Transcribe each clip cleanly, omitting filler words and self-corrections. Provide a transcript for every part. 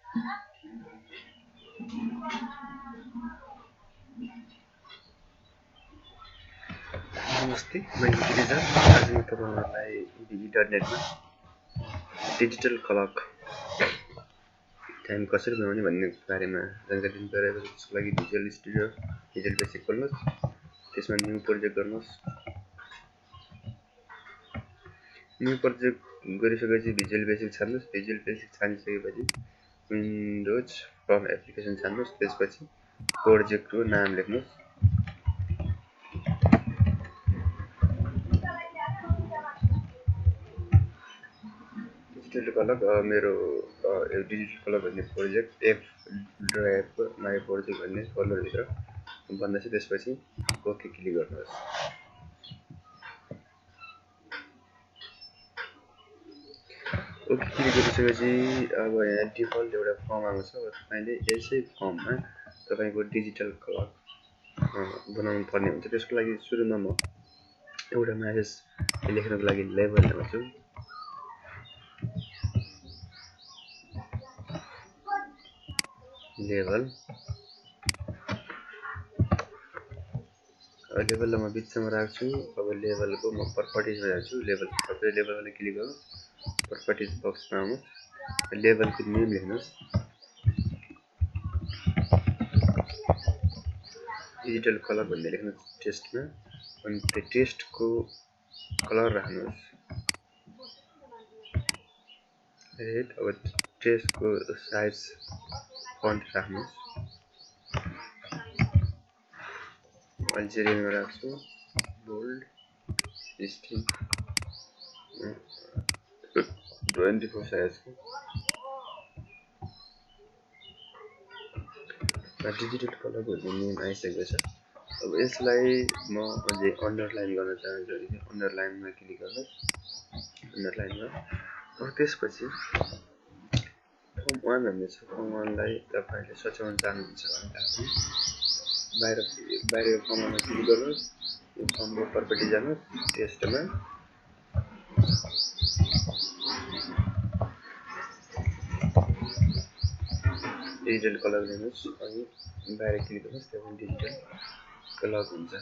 नमस्ते, मैं रिजल। आज म तपाईहरुलाई इन्टरनेटमा डिजिटल क्लक टाइम कसरी बनाउने भन्ने बारेमा जानकारी दिन गइरहेको छु। त्यसको लागि भिजुअल स्टुडियो भिजुअल बेसिक खोल्नुहोस्, त्यसमा न्यू प्रोजेक्ट गर्नुहोस्। न्यू प्रोजेक्ट गरिसकेपछि भिजुअल बेसिक छान्नुहोस्। भिजुअल बेसिक छानिसकेपछि विन्डोज फ्रम एप्लिकेसन छान्नुहोस्। त्यसपछि प्रोजेक्टको नाम लेख्नुहोस्। डिजिटल क्लक मेरो डिजिटल क्लक भन्ने प्रोजेक्ट एफ ड्राइभको नयाँ प्रोजेक्ट भन्ने फोल्डरभित्र बन्दैछ। त्यसपछि ओके क्लिक गर्नुहोस्। ओके क्लिक गरिसकेपछि अब यहाँ डिफल्ट एउटा फर्म आउँछ। तपाईले यसै फर्ममा तपाईको डिजिटल क्लक बनाउनु पर्ने हुन्छ। त्यसको लागि सुरुमा म एउटा मेसेज लेख्नको लागि लेबल ल्याउँछु। लेबल लेबललाई म बिचमा राख्छु। अब लेबलको म प्रपर्टिजमा जान्छु। लेबलमा क्लिक गर्नुहोस्। प्रपर्टिज बक्समा आउनुहोस्। लेबलको नेम लेख्नुहोस्। डिजिटल कलर भन्ने लेख्नुहोस् टेस्टमा। अनि त्यो टेस्टको कलर राख्नुहोस् रेड। अब टेस्टको साइज फन्ट राख्नुहोस्। अल्जेरियनमा राख्छु। बोल्ड स्ट्रिङ 24 साइजको। डिजिटल कलर भन्ने नेम आइसकेको छ। अब यसलाई म अझै अन्डरलाइन गर्न चाहन्छु। अन्डरलाइनमा क्लिक गर्नुहोस्। अन्डरलाइनमा त्यसपछि फर्म 1 भन्ने छ। फर्म 1 लाई तपाईले सच्याउन चाहनुहुन्छ भने बाहिर फर्ममा क्लिक गर्नुहोस्। यो फर्मको प्रपर्टी जानुहोस्। टेस्टमा डिजिटल कलर लिनुहोस् अनि बाहिर क्लिक गर्नुहोस्। त्यहाँ डिजिटल कलर हुन्छ।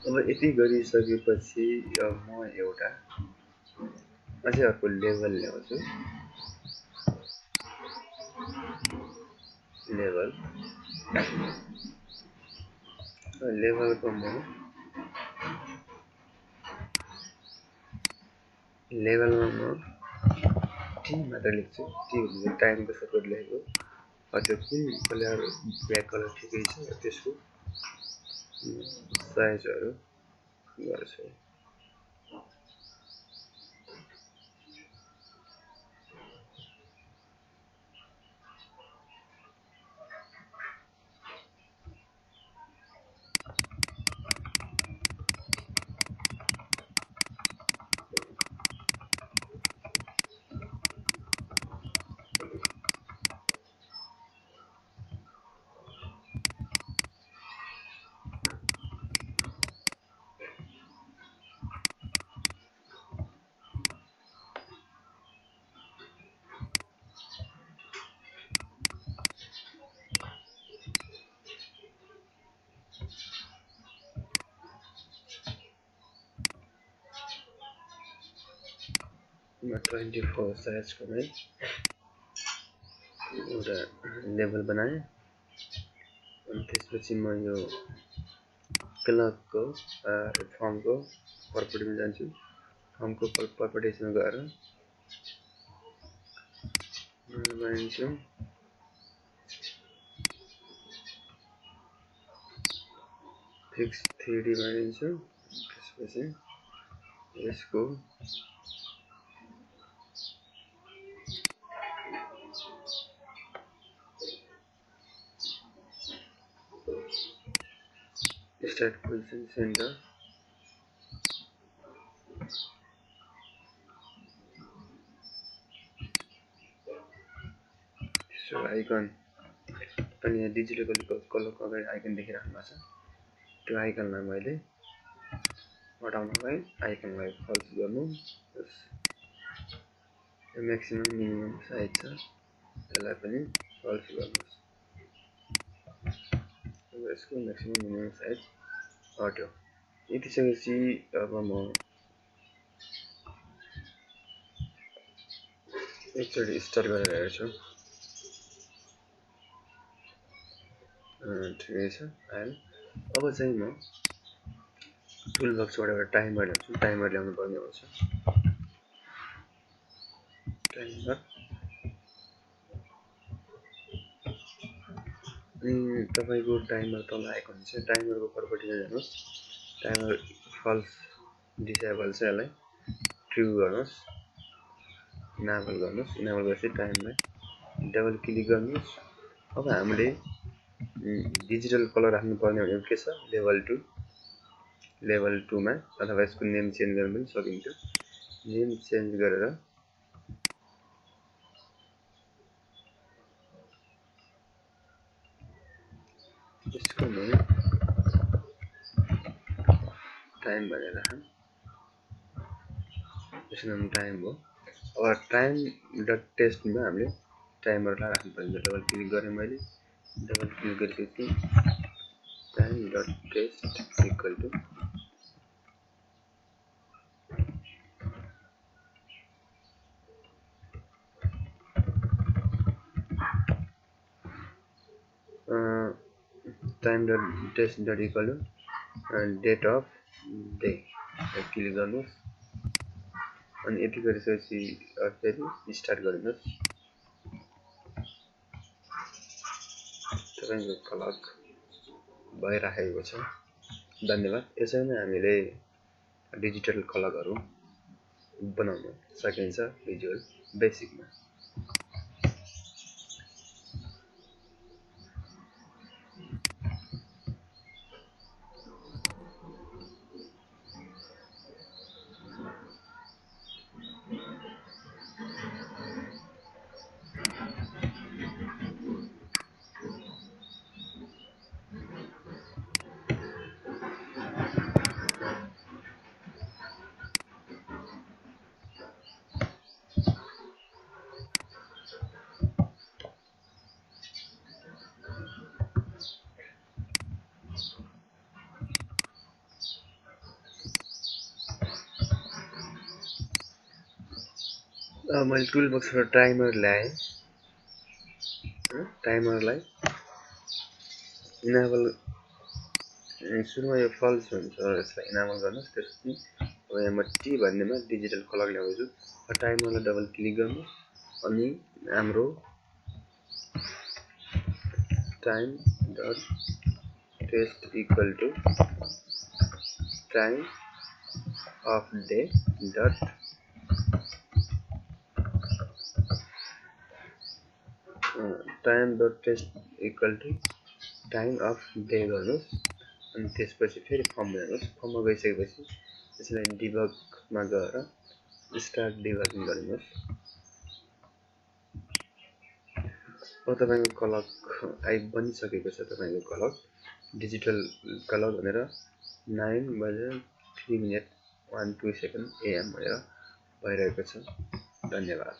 अब यति गरिसकेपछि म एउटा अझै अर्को लेभल ल्याउँछु। लेभलको म लेभलमा म टी मात्र लेख्छु। टी भन्ने टाइमको सर्कट लेखेको। त्यो कुन कलर ब्ल्याक कलर ठिकै छ। त्यसको साइजहरू गर्छु। म 24 साइजको एउटा लेभल बनाएँ। अनि त्यसपछि म यो क्लकको फर्मको प्रपर्टीमा जान्छु। फर्मको प्रपर्टिजमा गएर बनाइन्छु। Fix 3D बनाइन्छु। त्यसपछि यसको स्टार्ट पोजिसन सेन्टर सो आइकन अनि यहाँ डिजिटल कलरको अगाडि आइकन देखिराख्नु भएको छ। त्यो आइकनलाई मैले हटाउनलाई आइकनलाई फल्स गर्नु। यो म्याक्सिमम मिनिमम साइज छ, यसलाई पनि सल्भ गर्नुहोस्। अब यसको म्याक्सिमम मिनिमम साइज हट्यो। यति सकेपछि अब म एकचोटि स्टार्ट गरेर हेर्छु। ठिकै छ आयो। अब चाहिँ म टुल बक्सबाट एउटा टाइमर ल्याउँछु। टाइमर ल्याउनु पर्ने हुन्छ। टाइमर अनि तपाईँको टाइमर तल आएको हुन्छ। टाइमरको पर्पटिमा जानुहोस्। टाइमर फल्स डिसेबल छ, यसलाई ट्रु गर्नुहोस्। इनाबल गर्नुहोस्। इनाबल गरेपछि टाइमलाई डबल क्लिक गर्नुहोस्। अब हामीले डिजिटल कलर राख्नु पर्ने भनेको के छ, लेभल 2। लेभल 2 मा अथवा यसको नेम चेन्ज गर्न पनि सकिन्छ। नेम चेन्ज गरेर यसको नेम टाइम भनेर राखौँ। यसको नाम टाइम हो। अब टाइम डट टेस्टमा हामीले टाइमरलाई राख्नु पर्छ। डबल क्लिक गरेँ मैले। डबल क्लिक गरेपछि time dot test equal to time dot test dot equal to date of day click गर्नुहोस्। अनि यति गरिसकेपछि फेरि स्टार्ट गरिदिनुहोस्। तपाईँको क्लक भइराखेको छ। धन्यवाद। यसरी नै हामीले डिजिटल क्लकहरू बनाउन सकिन्छ भिजुअल बेसिकमा। मैले टुल बक्सबाट टाइमर ल्याएँ। टाइमरलाई इनाबल, सुरुमा यो फल्स हुन्छ, यसलाई इनाबल गर्नुहोस्। त्यसपछि अब यहाँ म टी भन्नेमा डिजिटल क्लक ल्याउँछु। टाइमरलाई डबल क्लिक गर्नुहोस् अनि हाम्रो time dot test equal to time of day dot time dot test equal to time of day गर्नुहोस्। अनि त्यसपछि फेरि फर्ममा जानुहोस्। फर्ममा गइसकेपछि यसलाई डिबगमा गएर स्टार्ट डिबगिङ गरिदिनुहोस्। अब तपाईँको क्लक बनिसकेको छ। तपाईँको क्लक डिजिटल क्लक भनेर 9:03:12 AM भनेर भइरहेको छ। धन्यवाद।